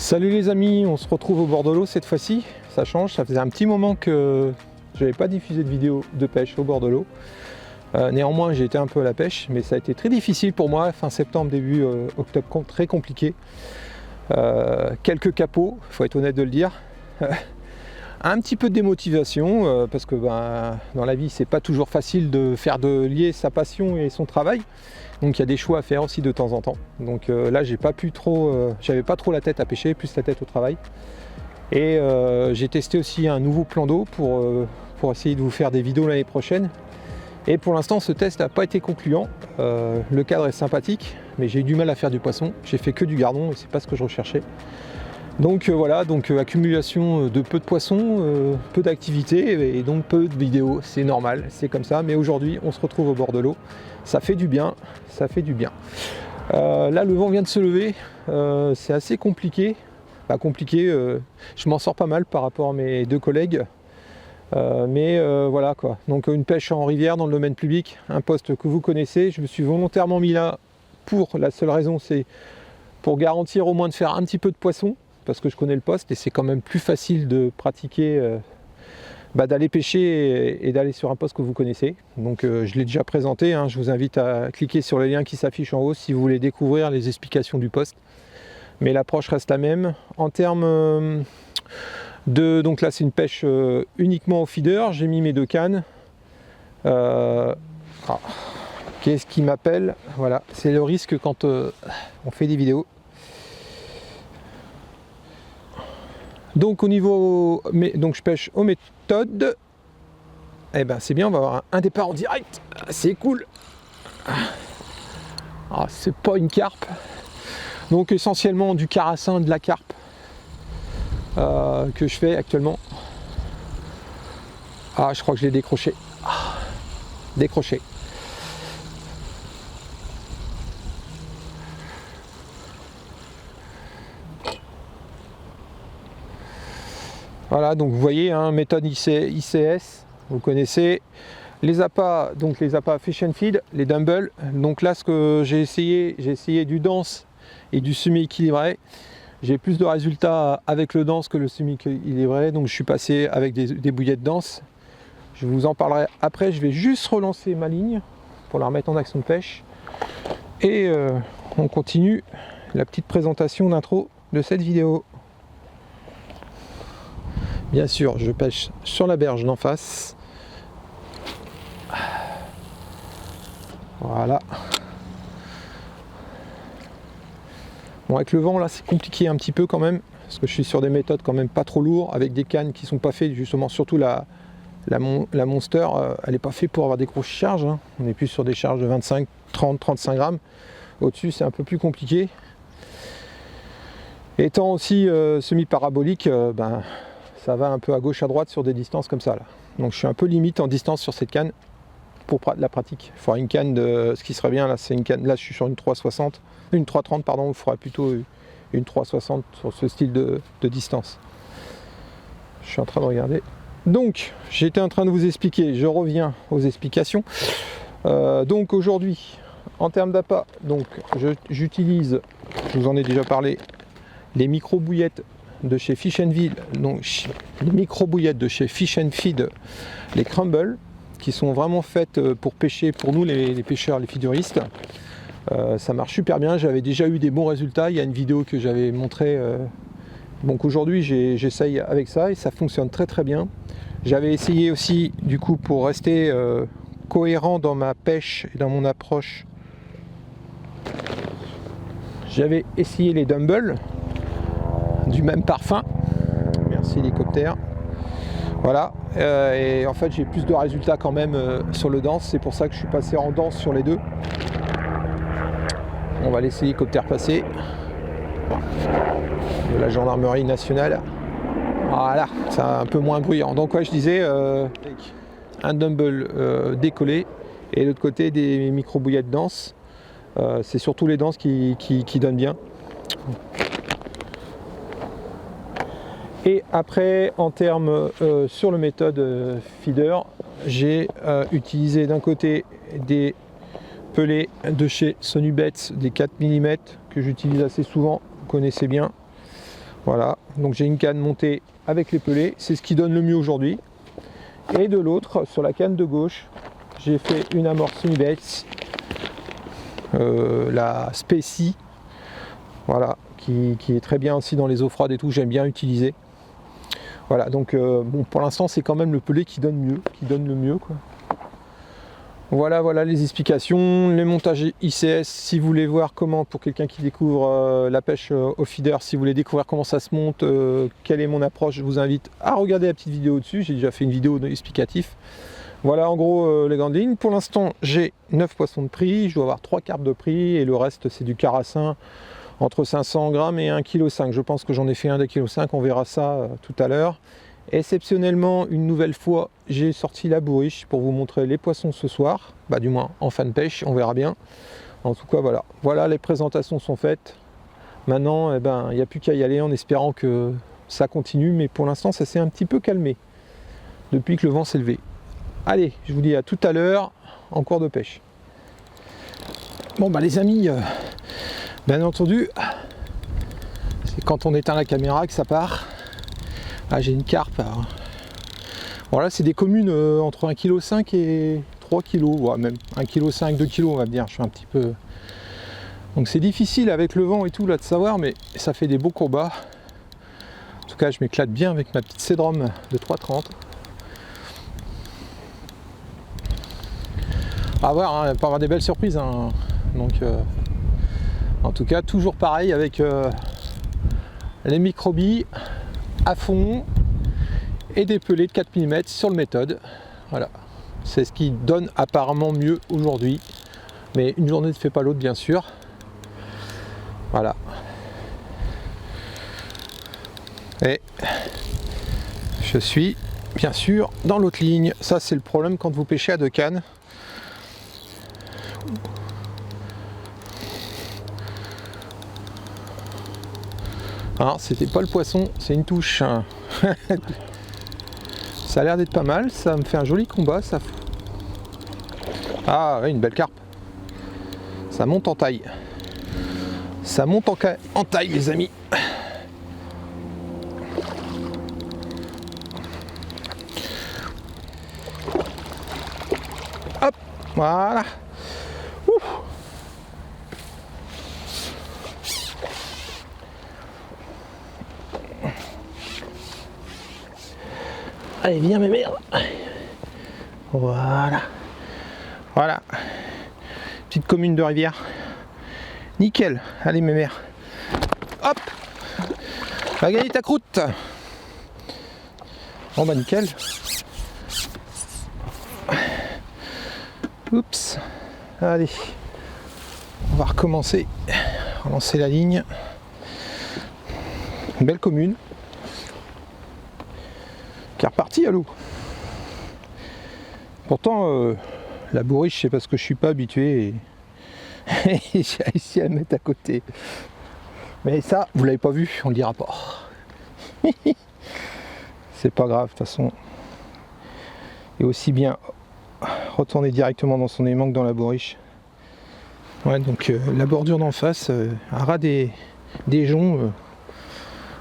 Salut les amis, on se retrouve au bord de l'eau cette fois-ci, ça change, ça faisait un petit moment que je n'avais pas diffusé de vidéo de pêche au bord de l'eau. Néanmoins j'ai été un peu à la pêche, mais ça a été très difficile pour moi, fin septembre, début octobre, très compliqué. Quelques capots, il faut être honnête de le dire. Un petit peu de démotivation, parce que dans la vie c'est pas toujours facile de faire de lier sa passion et son travail. Donc il y a des choix à faire aussi de temps en temps. Donc là j'avais pas trop la tête à pêcher, plus la tête au travail. Et j'ai testé aussi un nouveau plan d'eau pour essayer de vous faire des vidéos l'année prochaine. Et pour l'instant, ce test n'a pas été concluant. Le cadre est sympathique, mais j'ai eu du mal à faire du poisson. J'ai fait que du gardon et c'est pas ce que je recherchais. Donc voilà, donc accumulation de peu de poissons, peu d'activité et donc peu de vidéos. C'est normal, c'est comme ça. Mais aujourd'hui, on se retrouve au bord de l'eau. Ça fait du bien, ça fait du bien. Là, le vent vient de se lever. C'est assez compliqué. Pas compliqué, je m'en sors pas mal par rapport à mes deux collègues. Voilà quoi. Donc une pêche en rivière dans le domaine public, un poste que vous connaissez. Je me suis volontairement mis là pour la seule raison, c'est pour garantir au moins de faire un petit peu de poisson, parce que je connais le poste et c'est quand même plus facile de pratiquer, d'aller pêcher et d'aller sur un poste que vous connaissez. Donc je l'ai déjà présenté, hein. Je vous invite à cliquer sur les liens qui s'affichent en haut si vous voulez découvrir les explications du poste. Mais l'approche reste la même. En termes donc là c'est une pêche uniquement au feeder, j'ai mis mes 2 cannes. Qu'est-ce qui m'appelle? Voilà, c'est le risque quand on fait des vidéos. Donc au niveau, donc je pêche aux méthodes. Eh ben c'est bien, on va avoir un départ en direct. C'est cool. C'est pas une carpe. Donc essentiellement du carassin, de la carpe que je fais actuellement. Je crois que je l'ai décroché. Décroché. Voilà, donc vous voyez, hein, méthode ICS, vous connaissez. Les appâts, donc les appâts Fish and Feed, les dumbbells. Donc là, ce que j'ai essayé du dense et du semi-équilibré. J'ai plus de résultats avec le dense que le semi-équilibré, donc je suis passé avec des bouillettes denses. Je vous en parlerai après. Je vais juste relancer ma ligne pour la remettre en action de pêche. Et on continue la petite présentation d'intro de cette vidéo. Bien sûr, je pêche sur la berge d'en face. Voilà. Bon, avec le vent là c'est compliqué un petit peu quand même, parce que je suis sur des méthodes quand même pas trop lourdes, avec des cannes qui sont pas faites justement, surtout la Monster, elle n'est pas faite pour avoir des grosses charges, hein. On est plus sur des charges de 25, 30, 35 grammes. Au-dessus c'est un peu plus compliqué. Étant aussi semi-parabolique, ça va un peu à gauche à droite sur des distances comme ça là. Donc je suis un peu limite en distance sur cette canne pour la pratique. Il faudra une canne de, ce qui serait bien là, c'est une canne, là je suis sur une 360. Une 330 pardon, il faudra plutôt une 360 sur ce style de distance. Je suis en train de regarder. Donc j'étais en train de vous expliquer, je reviens aux explications. Donc aujourd'hui, en termes d'appât, donc j'utilise, je vous en ai déjà parlé, les micro-bouillettes de chez Fish and Feed, donc les micro-bouillettes de chez Fish and Feed, les Crumble, qui sont vraiment faites pour pêcher, pour nous les pêcheurs, les feederistes. Ça marche super bien, j'avais déjà eu des bons résultats, il y a une vidéo que j'avais montré, donc aujourd'hui j'essaye avec ça et ça fonctionne très très bien. J'avais essayé aussi du coup pour rester cohérent dans ma pêche et dans mon approche, j'avais essayé les dumbbells du même parfum, merci hélicoptère. Voilà, et en fait j'ai plus de résultats quand même sur le dense, c'est pour ça que je suis passé en dense sur les deux. On va laisser l'hélicoptère passer de la gendarmerie nationale. Voilà, c'est un peu moins bruyant. Donc ouais, je disais un dumbbell décollé et de l'autre côté des micro-bouillettes denses. C'est surtout les denses qui donnent bien. Et après, en termes sur le méthode feeder, j'ai utilisé d'un côté des pelés de chez Sonubets, des 4 mm que j'utilise assez souvent, vous connaissez bien. Voilà, donc j'ai une canne montée avec les pelés, c'est ce qui donne le mieux aujourd'hui. Et de l'autre, sur la canne de gauche, j'ai fait une amorce Sonubets, la Specie, voilà, qui est très bien aussi dans les eaux froides et tout, j'aime bien utiliser. Voilà, donc bon, pour l'instant c'est quand même le pelé qui donne le mieux quoi. Voilà les explications, les montages ICS, si vous voulez voir comment, pour quelqu'un qui découvre la pêche au feeder, si vous voulez découvrir comment ça se monte, quelle est mon approche, je vous invite à regarder la petite vidéo au-dessus, j'ai déjà fait une vidéo explicative. Voilà en gros les grandes lignes. Pour l'instant j'ai 9 poissons de prix, je dois avoir 3 carpes de prix et le reste c'est du carassin entre 500 grammes et 1,5 kg. Je pense que j'en ai fait un d'1,5 kg, on verra ça tout à l'heure. Exceptionnellement, une nouvelle fois, j'ai sorti la bourriche pour vous montrer les poissons ce soir. Bah du moins en fin de pêche, on verra bien. En tout cas voilà, les présentations sont faites. Maintenant, il n'y a plus qu'à y aller en espérant que ça continue. Mais pour l'instant, ça s'est un petit peu calmé depuis que le vent s'est levé. Allez, je vous dis à tout à l'heure en cours de pêche. Bon bah les amis, bien entendu, c'est quand on éteint la caméra que ça part. Ah, j'ai une carpe. Alors. Voilà, c'est des communes entre 1,5 kg et 3 kg, ouais, même 1,5 kg, 2 kg on va dire. Je suis un petit peu. Donc c'est difficile avec le vent et tout là de savoir, mais ça fait des beaux combats. En tout cas, je m'éclate bien avec ma petite Cédrom de 3,30. À voir, hein, il peut y avoir des belles surprises. Hein. Donc, en tout cas, toujours pareil avec les microbilles à fond et des pelés de 4 mm sur le méthode. Voilà, c'est ce qui donne apparemment mieux aujourd'hui, mais une journée ne fait pas l'autre bien sûr. Voilà, et je suis bien sûr dans l'autre ligne. Ça c'est le problème quand vous pêchez à 2 cannes. Alors, c'était pas le poisson, c'est une touche. Ça a l'air d'être pas mal, ça me fait un joli combat. Ça. Ah oui, une belle carpe. Ça monte en taille. Ça monte en taille, les amis. Hop, voilà. Ouf. Allez, viens mes merdes. Voilà. Voilà. Petite commune de rivière. Nickel. Allez mes mères. Hop. Va gagner ta croûte. Bon bah nickel. Oups. Allez. On va recommencer. Relancer la ligne. Une belle commune. Qui est reparti à l'eau. Pourtant, la bourriche, c'est parce que je suis pas habitué et j'ai réussi à le mettre à côté. Mais ça, vous l'avez pas vu, on le dira pas. C'est pas grave, de toute façon. Et aussi bien retourner directement dans son aimant que dans la bourriche. Ouais, donc la bordure d'en face, à ras des joncs, le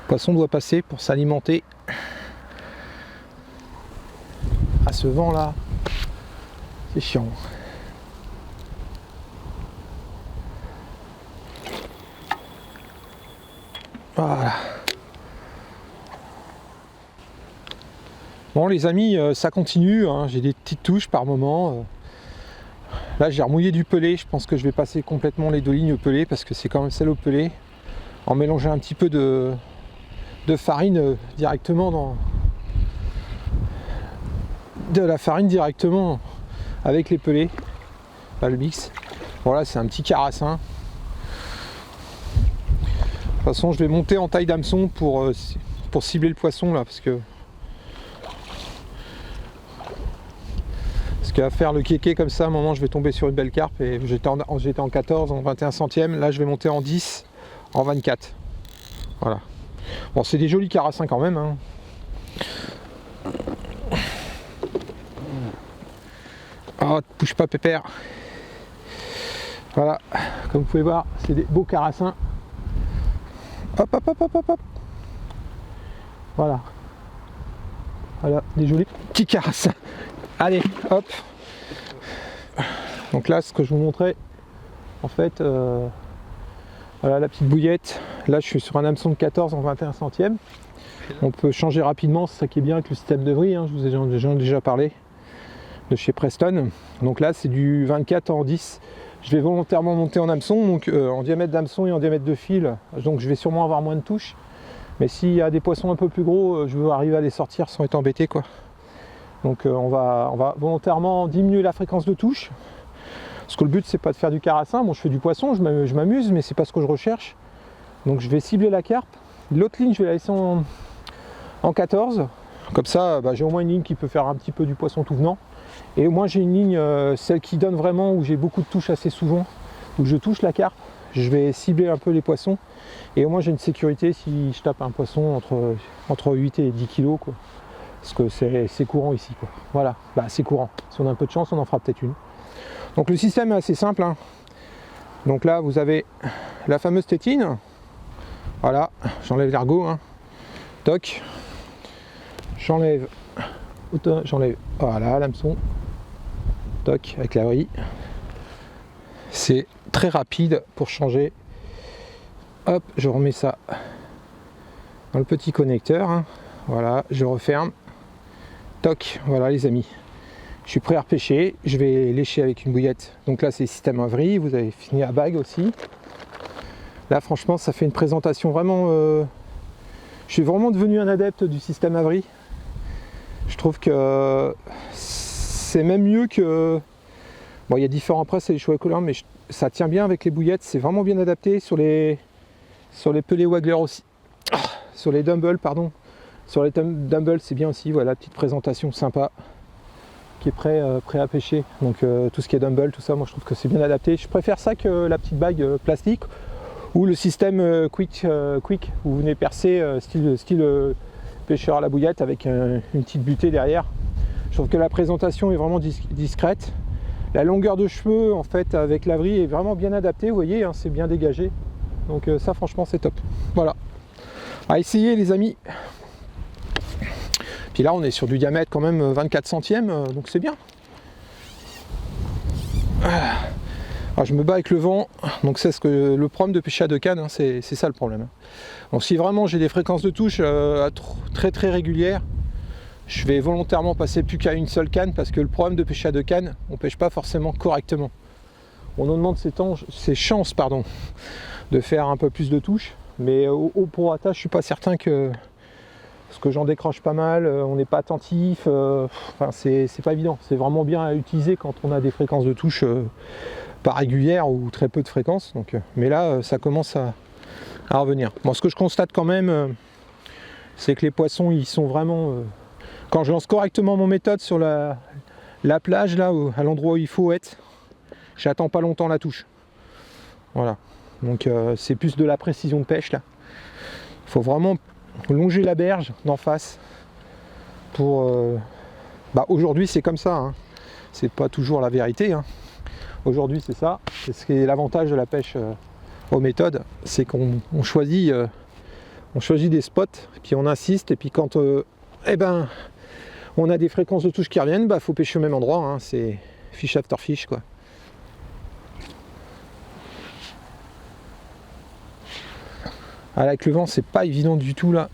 poisson doit passer pour s'alimenter. À ce vent là, c'est chiant. Voilà. Bon les amis, ça continue, hein. J'ai des petites touches par moment. Là j'ai remouillé du pelé, je pense que je vais passer complètement les 2 lignes au pelé parce que c'est quand même celle au pelé. En mélangeant un petit peu de farine directement dans... de la farine directement avec les pelés, pas le mix. Voilà, c'est un petit carassin. De toute façon, je vais monter en taille d'hameçon pour cibler le poisson là, parce qu'à faire le kéké comme ça, à un moment je vais tomber sur une belle carpe et j'étais en 14, en 21 centièmes, là je vais monter en 10, en 24. Voilà. Bon, c'est des jolis carassins quand même. Hein. Oh, touche pas pépère. Voilà, comme vous pouvez voir, c'est des beaux carassins. Hop, hop, hop, hop, hop, hop. Voilà. Voilà, des jolis petits carassins. Allez, hop. Donc là, ce que je vous montrais, en fait, voilà la petite bouillette. Là, je suis sur un hameçon de 14 en 21 centièmes. On peut changer rapidement, c'est ça qui est bien avec le système de vrille, hein, je vous ai déjà parlé. de chez Preston. Donc là c'est du 24 en 10. Je vais volontairement monter en hameçon, donc en diamètre d'hameçon et en diamètre de fil, donc je vais sûrement avoir moins de touches. Mais s'il y a des poissons un peu plus gros, je veux arriver à les sortir sans être embêté, quoi. Donc on va volontairement diminuer la fréquence de touche. Parce que le but c'est pas de faire du carassin. Bon, je fais du poisson, je m'amuse, mais c'est pas ce que je recherche. Donc je vais cibler la carpe. L'autre ligne je vais la laisser en 14. Comme ça j'ai au moins une ligne qui peut faire un petit peu du poisson tout venant. Et au moins j'ai une ligne, celle qui donne vraiment, où j'ai beaucoup de touches assez souvent, où je touche la carpe. Je vais cibler un peu les poissons. Et au moins j'ai une sécurité si je tape un poisson entre 8 et 10 kg, quoi. Parce que c'est courant ici, quoi. Voilà, c'est courant. Si on a un peu de chance, on en fera peut-être une. Donc le système est assez simple, hein. Donc là vous avez la fameuse tétine. Voilà, j'enlève l'ergot, hein. Toc. J'enlève, voilà, l'hameçon. Toc, avec la vrille. C'est très rapide pour changer. Hop, je remets ça dans le petit connecteur, hein. Voilà, je referme. Toc, voilà les amis. Je suis prêt à repêcher. Je vais lécher avec une bouillette. Donc là c'est le système à vrille. Vous avez fini à bague aussi. Là franchement ça fait une présentation vraiment... Je suis vraiment devenu un adepte du système à vrille. Je trouve que c'est même mieux que... Bon, il y a différents prêts, c'est les choix colorants, mais ça tient bien avec les bouillettes. C'est vraiment bien adapté sur les pelés waggler aussi. Sur les dumbbells, pardon. Sur les dumbbells, c'est bien aussi. Voilà, petite présentation sympa qui est prêt à pêcher. Donc tout ce qui est dumbbell, tout ça, moi je trouve que c'est bien adapté. Je préfère ça que la petite bague plastique ou le système quick où vous venez percer style pêcheur à la bouillette avec une petite butée derrière. Je trouve que la présentation est vraiment discrète. La longueur de cheveux en fait avec la vrille est vraiment bien adaptée, vous voyez, hein, c'est bien dégagé. Donc ça franchement c'est top. Voilà. À essayer les amis. Puis là on est sur du diamètre quand même 24 centièmes, donc c'est bien. Alors, je me bats avec le vent, donc c'est le problème de pêcher à deux cannes, hein, c'est ça le problème. Donc si vraiment j'ai des fréquences de touche très régulières, je vais volontairement passer plus qu'à une seule canne, parce que le problème de pêcher à deux cannes, on pêche pas forcément correctement. On nous demande ses chances de faire un peu plus de touches, mais au prorata je suis pas certain que... Parce que j'en décroche pas mal, on n'est pas attentif, enfin c'est pas évident. C'est vraiment bien à utiliser quand on a des fréquences de touche pas régulières ou très peu de fréquences. Donc, mais là ça commence à revenir. Bon, ce que je constate quand même, c'est que les poissons ils sont vraiment... quand je lance correctement mon méthode sur la plage, là à l'endroit où il faut être, j'attends pas longtemps la touche. Voilà. Donc c'est plus de la précision de pêche là. Il faut vraiment longer la berge d'en face pour... aujourd'hui c'est comme ça, hein. C'est pas toujours la vérité, hein. Aujourd'hui c'est ça, c'est ce qui est l'avantage de la pêche aux méthodes, c'est qu'on choisit des spots, puis on insiste, et puis quand on a des fréquences de touche qui reviennent, faut pêcher au même endroit, hein. C'est fish after fish, quoi. Avec le vent c'est pas évident du tout là.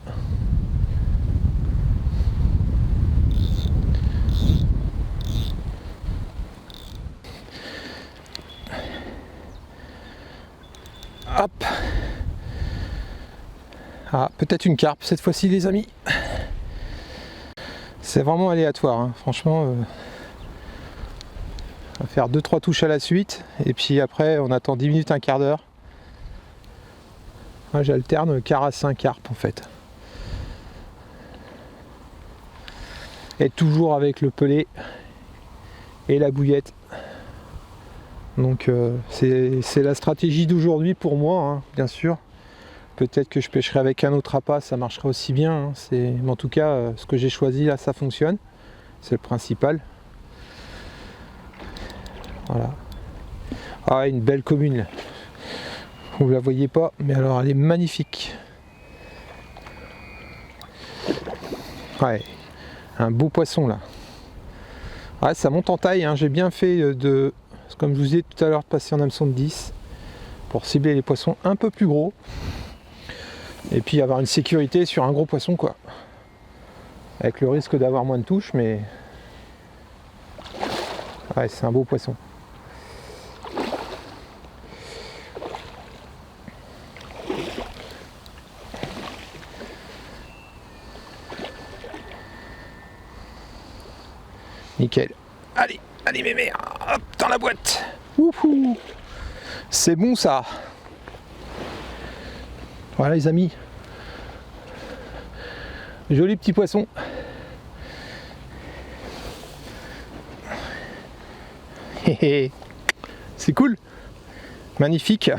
Hop. Ah, peut-être une carpe cette fois-ci les amis. C'est vraiment aléatoire, hein. Franchement. On va faire 2-3 touches à la suite et puis après on attend 10 minutes, un quart d'heure. Moi j'alterne carassin carpe en fait. Et toujours avec le pelé et la bouillette. Donc c'est la stratégie d'aujourd'hui pour moi, hein, bien sûr. Peut-être que je pêcherai avec un autre appât, ça marchera aussi bien, hein. Mais en tout cas, ce que j'ai choisi là, ça fonctionne. C'est le principal. Voilà. Ah, une belle commune là. Vous la voyez pas, mais alors elle est magnifique. Ouais, un beau poisson là. Ouais, ça monte en taille, hein. J'ai bien fait comme je vous ai dit tout à l'heure, de passer en hameçon de 10 pour cibler les poissons un peu plus gros. Et puis avoir une sécurité sur un gros poisson, quoi. Avec le risque d'avoir moins de touches, mais Ouais, c'est un beau poisson. Nickel. Allez, allez mémé, hop, dans la boîte. Wouhou. C'est bon ça. Voilà les amis. Joli petit poisson. C'est cool. Magnifique.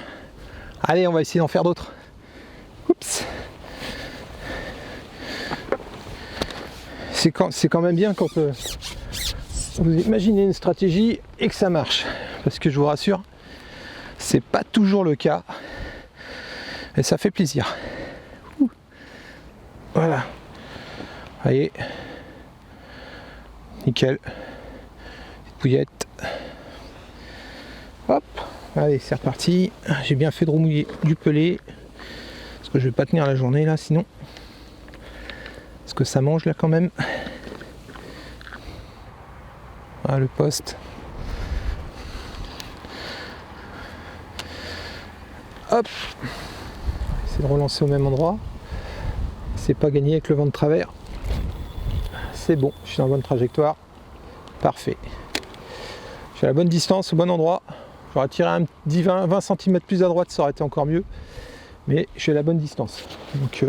Allez, on va essayer d'en faire d'autres. Oups. C'est quand même bien quand vous imaginez une stratégie et que ça marche. Parce que je vous rassure, c'est pas toujours le cas. Et ça fait plaisir. Voilà. Vous voyez. Nickel. Petite pouillette. Hop. Allez, c'est reparti. J'ai bien fait de remouiller du pelé. Parce que je vais pas tenir la journée là sinon. Parce que ça mange là quand même. Voilà le poste. Hop. Essayer de relancer au même endroit. C'est pas gagné avec le vent de travers. C'est bon, je suis dans la bonne trajectoire. Parfait. J'ai la bonne distance, au bon endroit. J'aurais tiré un petit 20 cm plus à droite, ça aurait été encore mieux. Mais j'ai la bonne distance. Donc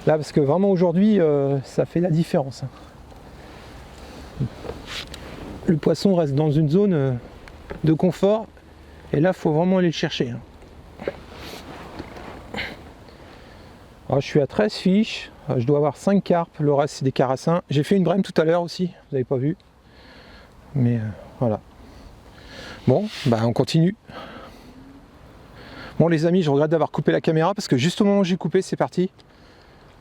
là, parce que vraiment aujourd'hui, ça fait la différence. Le poisson reste dans une zone de confort. Et là, il faut vraiment aller le chercher. Alors, je suis à 13 fiches. Je dois avoir 5 carpes. Le reste, c'est des carassins. J'ai fait une brème tout à l'heure aussi. Vous n'avez pas vu. Mais voilà. Bon, bah on continue. Bon les amis, je regrette d'avoir coupé la caméra parce que juste au moment où j'ai coupé, c'est parti.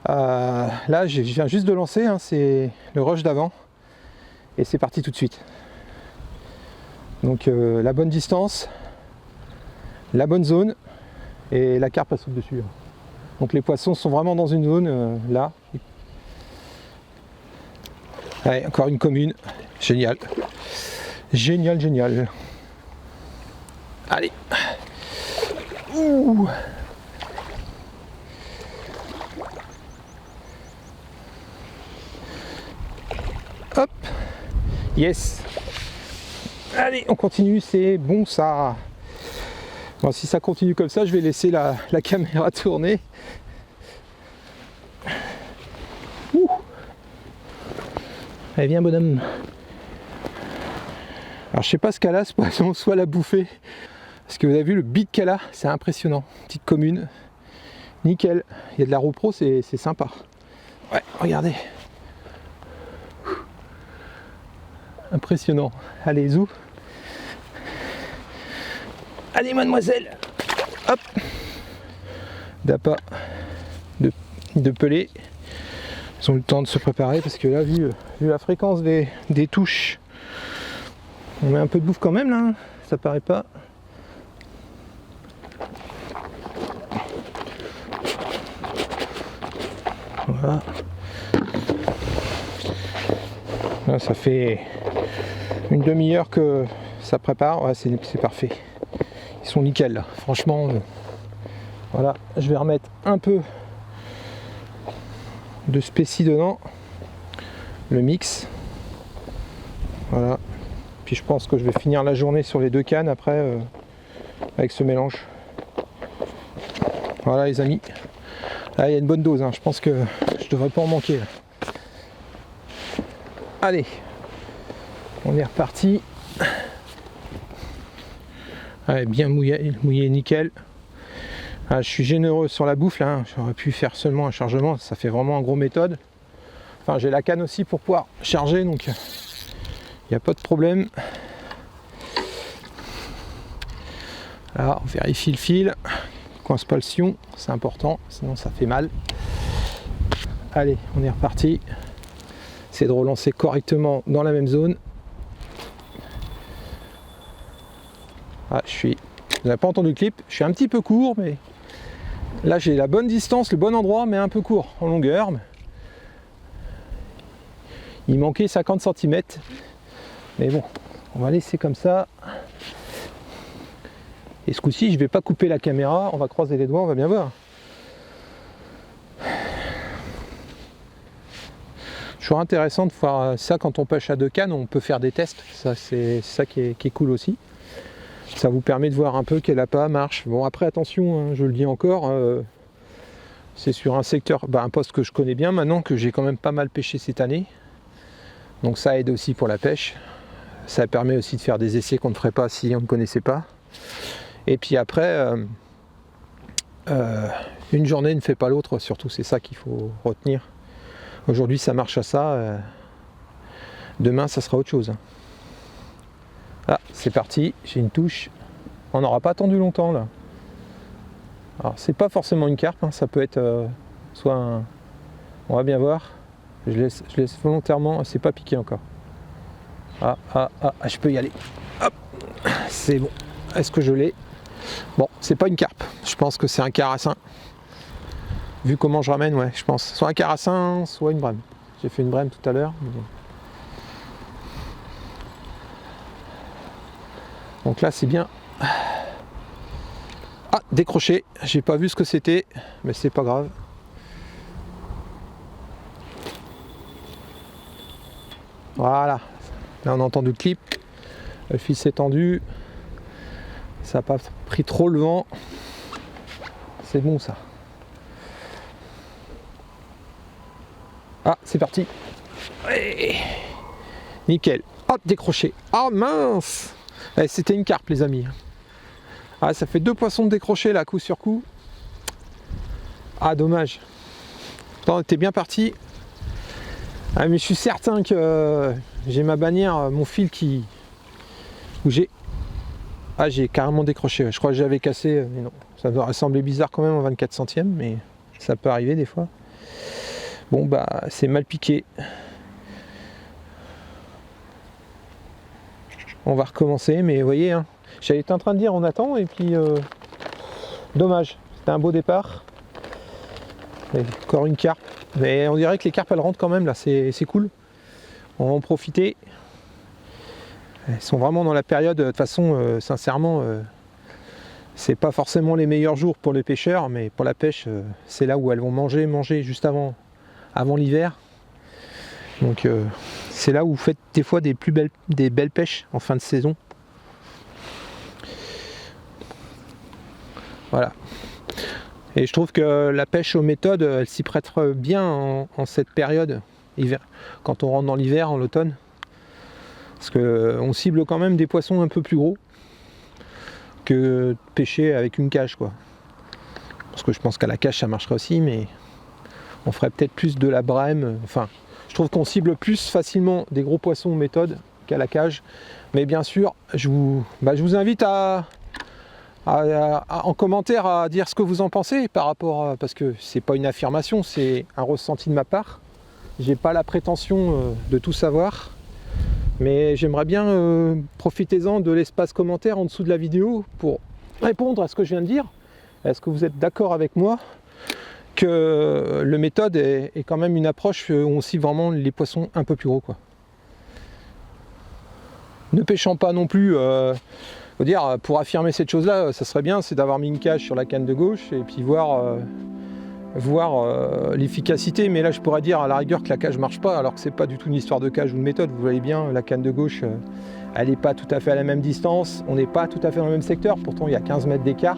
Là, je viens juste de lancer, hein, c'est le rush d'avant. Et c'est parti tout de suite. Donc la bonne distance, la bonne zone, et la carpe elle saute dessus. Donc les poissons sont vraiment dans une zone là. Allez, encore une commune. Génial. Génial, génial. Allez. Ouh. Hop. Yes. Allez, on continue, c'est bon ça. Bon, si ça continue comme ça, je vais laisser la caméra tourner. Ouh. Allez, viens bonhomme. Alors je sais pas ce qu'elle a ce poisson, soit la bouffer. Parce que vous avez vu le bit qu'elle a, c'est impressionnant. Petite commune. Nickel. Il y a de la RoPro, c'est sympa. Ouais, regardez. Impressionnant. Allez, zou. Allez, mademoiselle. Hop. D'appât de pelé. Ils ont le temps de se préparer parce que là, vu la fréquence des touches, on met un peu de bouffe quand même là. Hein. Ça paraît pas. Voilà. Là, ça fait une demi-heure que ça prépare. Ouais, c'est parfait. Ils sont nickel là. Franchement, voilà. Je vais remettre un peu de spécie dedans. Le mix. Voilà. Puis je pense que je vais finir la journée sur les 2 cannes après avec ce mélange. Voilà les amis. Là il y a une bonne dose. Hein. Je pense que je devrais pas en manquer. Là. Allez, on est reparti. Allez, bien mouillé, nickel. Ah, je suis généreux sur la bouffe là. Hein. J'aurais pu faire seulement un chargement. Ça fait vraiment un gros méthode. Enfin, j'ai la canne aussi pour pouvoir charger, donc il n'y a pas de problème. Là, on vérifie le fil. Coince pas le sion, c'est important, sinon ça fait mal. Allez, on est reparti. C'est de relancer correctement dans la même zone. Ah, vous n'avez pas entendu le clip, je suis un petit peu court, mais là j'ai la bonne distance, le bon endroit, mais un peu court en longueur. Il manquait 50 cm. Mais bon, on va laisser comme ça. Et ce coup-ci, je vais pas couper la caméra, on va croiser les doigts, on va bien voir. Toujours intéressant de voir ça quand on pêche à 2 cannes, on peut faire des tests. Ça, c'est ça qui est cool aussi. Ça vous permet de voir un peu quel appât marche. Bon, après, attention, hein, je le dis encore, c'est sur un secteur, un poste que je connais bien maintenant, que j'ai quand même pas mal pêché cette année. Donc ça aide aussi pour la pêche. Ça permet aussi de faire des essais qu'on ne ferait pas si on ne connaissait pas. Et puis après, une journée ne fait pas l'autre, surtout c'est ça qu'il faut retenir. Aujourd'hui ça marche à ça, demain ça sera autre chose. Ah, c'est parti, j'ai une touche. On n'aura pas attendu longtemps là. Alors c'est pas forcément une carpe, hein, ça peut être soit un... On va bien voir. Je laisse volontairement, c'est pas piqué encore. Je peux y aller. Hop, c'est bon. Est-ce que je l'ai? Bon, c'est pas une carpe, je pense que c'est un carassin. Vu comment je ramène, ouais, je pense. Soit un carassin, soit une brème. J'ai fait une brème tout à l'heure. Donc là, c'est bien. Ah, décroché. J'ai pas vu ce que c'était, mais c'est pas grave. Voilà. Là, on a entendu le clip. Le fil s'est tendu. Ça n'a pas pris trop le vent. C'est bon ça. Ah, c'est parti. Ouais. Nickel. Hop, décroché. Ah mince. C'était une carpe les amis. Ah, ça fait 2 poissons de décroché là, coup sur coup. Ah, dommage. Pourtant, on était bien parti. Ah, mais je suis certain que j'ai ma bannière, mon fil qui... Où j'ai... Ah, j'ai carrément décroché. Je crois que j'avais cassé, mais non. Ça doit sembler bizarre quand même en 24 centièmes, mais ça peut arriver des fois. Bon, c'est mal piqué. On va recommencer, mais vous voyez, hein, j'avais été en train de dire on attend, et puis dommage. C'était un beau départ. Et encore une carpe. Mais on dirait que les carpes elles rentrent quand même là, c'est cool. On va en profiter. Elles sont vraiment dans la période, de toute façon, sincèrement, c'est pas forcément les meilleurs jours pour les pêcheurs, mais pour la pêche, c'est là où elles vont manger juste avant l'hiver. Donc c'est là où vous faites des fois des belles pêches en fin de saison. Voilà. Et je trouve que la pêche aux méthodes, elle s'y prête bien en cette période, hiver, quand on rentre dans l'hiver, en l'automne. Parce qu'on cible quand même des poissons un peu plus gros que de pêcher avec une cage, quoi. Parce que je pense qu'à la cage ça marcherait aussi, mais on ferait peut-être plus de la brème. Enfin, je trouve qu'on cible plus facilement des gros poissons aux méthodes qu'à la cage. Mais bien sûr, je vous invite en commentaire à dire ce que vous en pensez par rapport à, parce que c'est pas une affirmation, c'est un ressenti de ma part. J'ai pas la prétention de tout savoir, mais j'aimerais bien profitez-en de l'espace commentaire en dessous de la vidéo pour répondre à ce que je viens de dire. Est-ce que vous êtes d'accord avec moi que le méthode est quand même une approche où on cible vraiment les poissons un peu plus gros, quoi. Ne pêchant pas non plus, faut dire, pour affirmer cette chose-là, ça serait bien, c'est d'avoir mis une cage sur la canne de gauche et puis voir l'efficacité. Mais là, je pourrais dire à la rigueur que la cage marche pas, alors que c'est pas du tout une histoire de cage ou de méthode. Vous voyez bien, la canne de gauche, elle n'est pas tout à fait à la même distance, on n'est pas tout à fait dans le même secteur, pourtant il y a 15 mètres d'écart.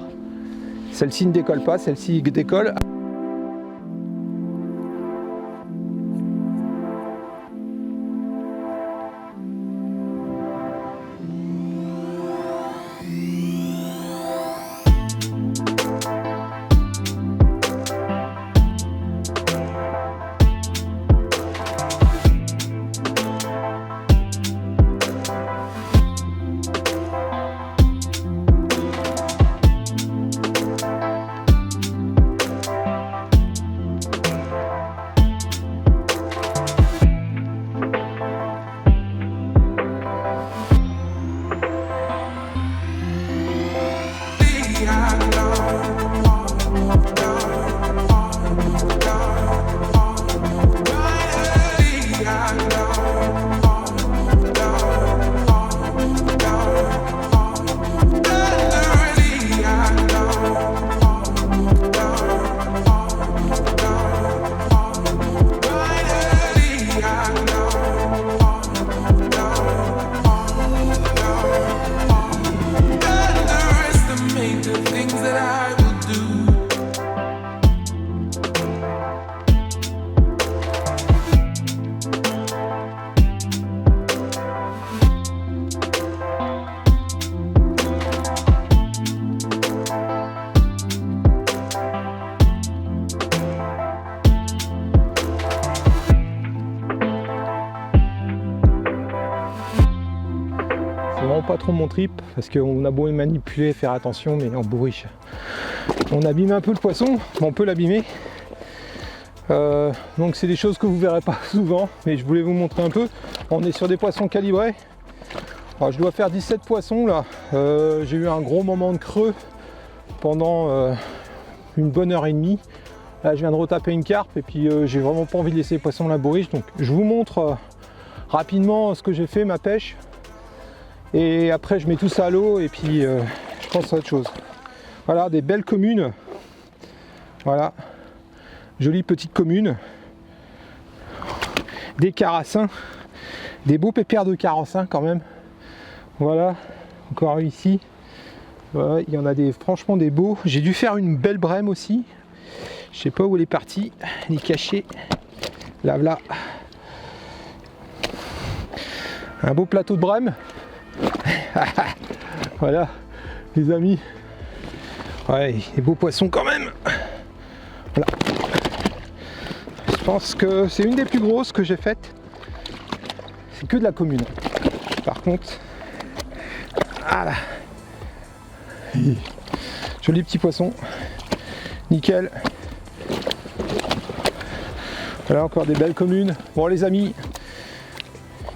Celle-ci ne décolle pas, celle-ci décolle. vraiment pas trop mon trip parce qu'on a beau manipuler, faire attention, mais on bourriche. On abîme un peu le poisson, on peut l'abîmer. Donc c'est des choses que vous verrez pas souvent, mais je voulais vous montrer un peu. On est sur des poissons calibrés. Alors, je dois faire 17 poissons là. J'ai eu un gros moment de creux pendant une bonne heure et demie. Là je viens de retaper une carpe et puis j'ai vraiment pas envie de laisser les poissons la bourriche. Donc je vous montre rapidement ce que j'ai fait, ma pêche. Et après je mets tout ça à l'eau et puis je pense à autre chose. Voilà, des belles communes. Voilà, jolie petite commune. Des carassins, des beaux pépères de carassins quand même. Voilà, encore ici. Voilà, il y en a des, franchement des beaux. J'ai dû faire une belle brème aussi. Je sais pas où elle est partie. Elle est cachée. Là, voilà. Un beau plateau de brème. Voilà, les amis. Ouais, des beaux poissons quand même. Voilà. Je pense que c'est une des plus grosses que j'ai faites. C'est que de la commune. Par contre, voilà. Joli petit poisson. Nickel. Voilà encore des belles communes. Bon les amis,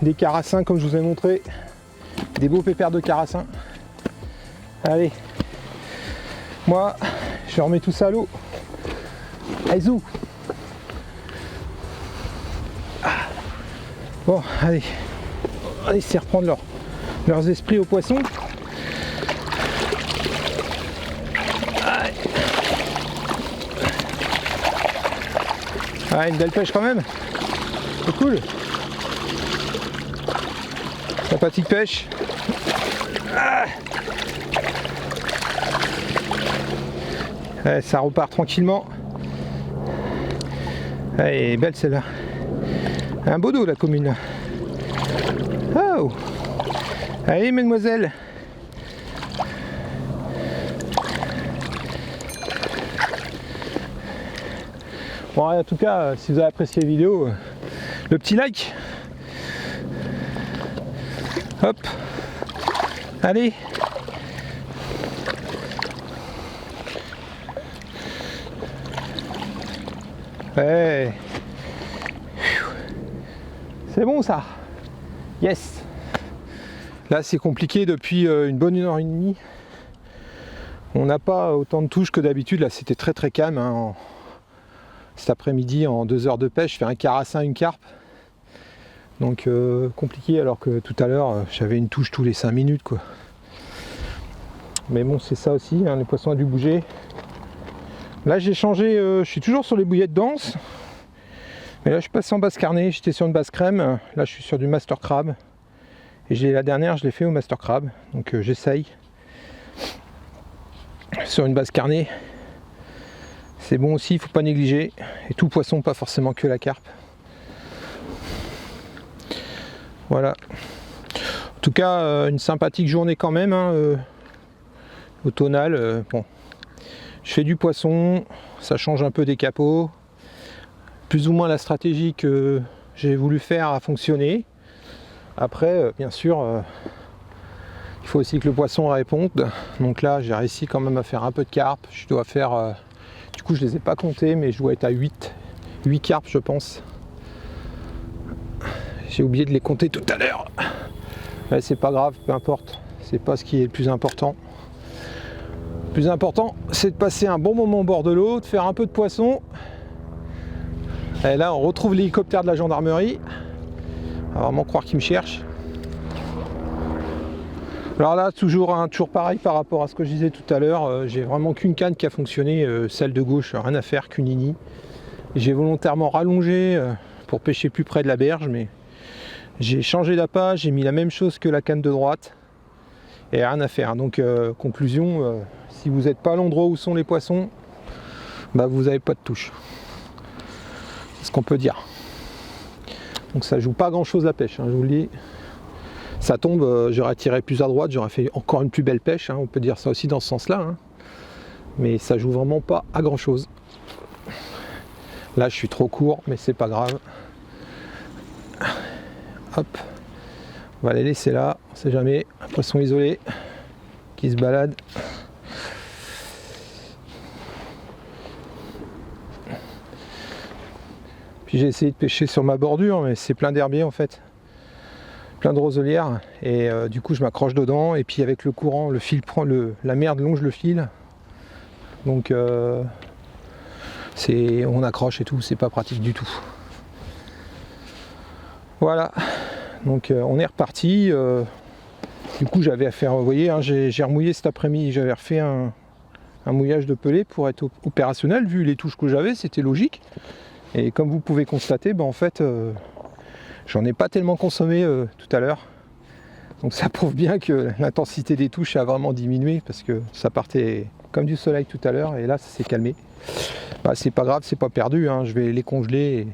des carassins comme je vous ai montré. Des beaux pépères de carassins. Allez. Moi, je remets tout ça à l'eau. Allez, zou. Bon, allez. On va essayer de reprendre leurs esprits aux poissons. Ah, une belle pêche quand même. C'est cool. Sympathique pêche. Ah. Ouais, ça repart tranquillement. Elle est belle celle-là. Un beau dos la commune là. Oh. Allez mesdemoiselles. Bon en tout cas si vous avez apprécié la vidéo, le petit like. Hop. Allez. Ouais. C'est bon ça. Yes. Là c'est compliqué depuis une bonne heure et demie. On n'a pas autant de touches que d'habitude. Là c'était très calme. Hein. Cet après-midi en 2 heures de pêche, je fais un carassin, une carpe. Donc compliqué alors que tout à l'heure j'avais une touche tous les 5 minutes quoi. Mais bon c'est ça aussi, hein, les poissons ont dû bouger. Là j'ai changé, je suis toujours sur les bouillettes denses. Mais là je suis passé en basse carnée, j'étais sur une basse crème. Là je suis sur du master crab. Et la dernière je l'ai fait au master crab. Donc j'essaye. Sur une basse carnée. C'est bon aussi, il ne faut pas négliger. Et tout poisson, pas forcément que la carpe. Voilà. En tout cas, une sympathique journée quand même. Hein, automnale. Bon. Je fais du poisson, ça change un peu des capots. Plus ou moins la stratégie que j'ai voulu faire a fonctionné. Après, bien sûr, il faut aussi que le poisson réponde. Donc là, j'ai réussi quand même à faire un peu de carpe. Je dois faire... du coup, je les ai pas comptés, mais je dois être à 8 carpes, je pense. J'ai oublié de les compter tout à l'heure. Ouais, c'est pas grave, peu importe. C'est pas ce qui est le plus important. Le plus important, c'est de passer un bon moment au bord de l'eau, de faire un peu de poisson. Et là, on retrouve l'hélicoptère de la gendarmerie. On va vraiment croire qu'ils me cherchent. Alors là, toujours pareil par rapport à ce que je disais tout à l'heure. J'ai vraiment qu'une canne qui a fonctionné, celle de gauche, rien à faire, qu'une Nini. J'ai volontairement rallongé pour pêcher plus près de la berge, mais j'ai changé d'appât, j'ai mis la même chose que la canne de droite. Et rien à faire. Donc conclusion, si vous n'êtes pas à l'endroit où sont les poissons, bah, vous n'avez pas de touche. C'est ce qu'on peut dire. Donc ça joue pas grand chose la pêche, hein, je vous le dis. Ça tombe, j'aurais tiré plus à droite, j'aurais fait encore une plus belle pêche, hein, on peut dire ça aussi dans ce sens là. Hein. Mais ça joue vraiment pas à grand chose. Là je suis trop court, mais c'est pas grave. Hop. On va les laisser là, on sait jamais, un poisson isolé qui se balade. Puis j'ai essayé de pêcher sur ma bordure, mais c'est plein d'herbiers en fait, plein de roselières, et du coup je m'accroche dedans, et puis avec le courant, le fil prend la merde longe le fil, donc on accroche et tout, c'est pas pratique du tout. Voilà, donc on est reparti. Du coup j'avais à faire, vous voyez, hein, j'ai remouillé cet après-midi, j'avais refait un mouillage de pelé pour être opérationnel, vu les touches que j'avais, c'était logique. Et comme vous pouvez constater, en fait, j'en ai pas tellement consommé tout à l'heure. Donc ça prouve bien que l'intensité des touches a vraiment diminué, parce que ça partait comme du soleil tout à l'heure, et là ça s'est calmé. C'est pas grave, c'est pas perdu, hein, je vais les congeler et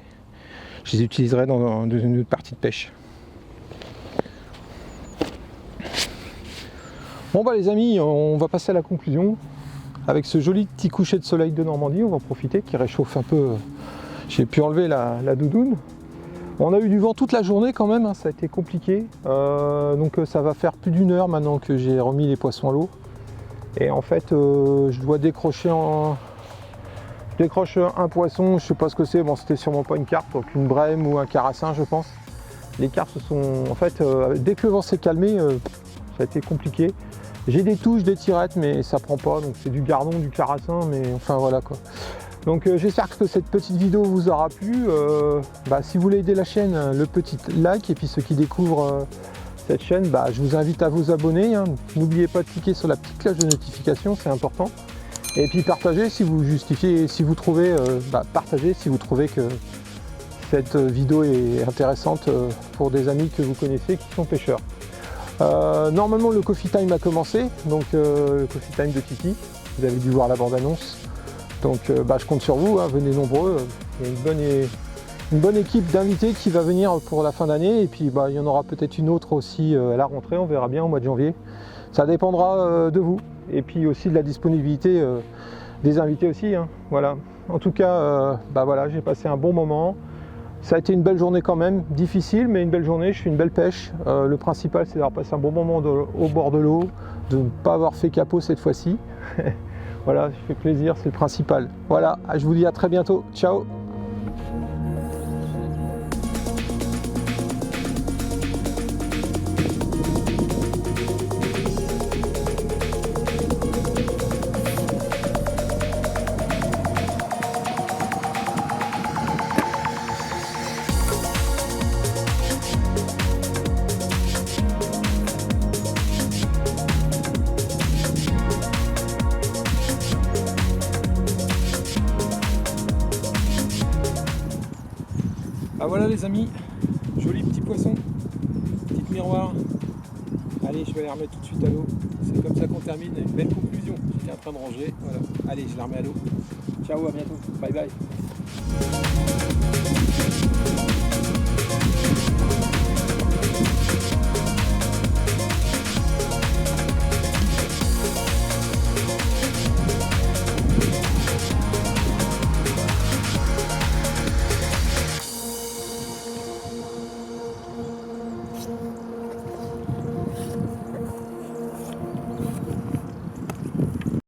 je les utiliserai dans une autre partie de pêche. Bon les amis, on va passer à la conclusion. Avec ce joli petit coucher de soleil de Normandie, on va en profiter, qui réchauffe un peu. J'ai pu enlever la doudoune. On a eu du vent toute la journée quand même, hein, ça a été compliqué. Donc ça va faire plus d'1 heure maintenant que j'ai remis les poissons à l'eau. Et en fait, je dois décrocher Je décroche un poisson, je sais pas ce que c'est, c'était sûrement pas une carpe, donc une brème ou un carassin je pense. Les carpes se sont... En fait, dès que le vent s'est calmé, ça a été compliqué. J'ai des touches, des tirettes, mais ça prend pas, donc c'est du gardon, du carassin, mais enfin voilà quoi. Donc j'espère que cette petite vidéo vous aura plu. Si vous voulez aider la chaîne, le petit like, et puis ceux qui découvrent cette chaîne, je vous invite à vous abonner. Hein. N'oubliez pas de cliquer sur la petite cloche de notification, c'est important. Et puis partagez si vous justifiez, si vous trouvez, partagez si vous trouvez que cette vidéo est intéressante pour des amis que vous connaissez qui sont pêcheurs. Normalement le Coffee Time a commencé, donc le Coffee Time de Titi, vous avez dû voir la bande-annonce. Donc je compte sur vous, hein, venez nombreux, il y a une bonne équipe d'invités qui va venir pour la fin d'année, et puis il y en aura peut-être une autre aussi à la rentrée, on verra bien au mois de janvier. Ça dépendra de vous, et puis aussi de la disponibilité des invités aussi, hein, voilà. En tout cas, voilà, j'ai passé un bon moment. Ça a été une belle journée quand même, difficile, mais une belle journée, je fais une belle pêche. Le principal, c'est d'avoir passé un bon moment au bord de l'eau, de ne pas avoir fait capot cette fois-ci. Voilà, ça fait plaisir, c'est le principal. Voilà, je vous dis à très bientôt. Ciao! Voilà les amis, joli petit poisson, petite miroir. Allez, je vais les remettre tout de suite à l'eau. C'est comme ça qu'on termine. Belle conclusion. J'étais en train de ranger. Voilà. Allez, je les remets à l'eau. Ciao, à bientôt. Bye bye.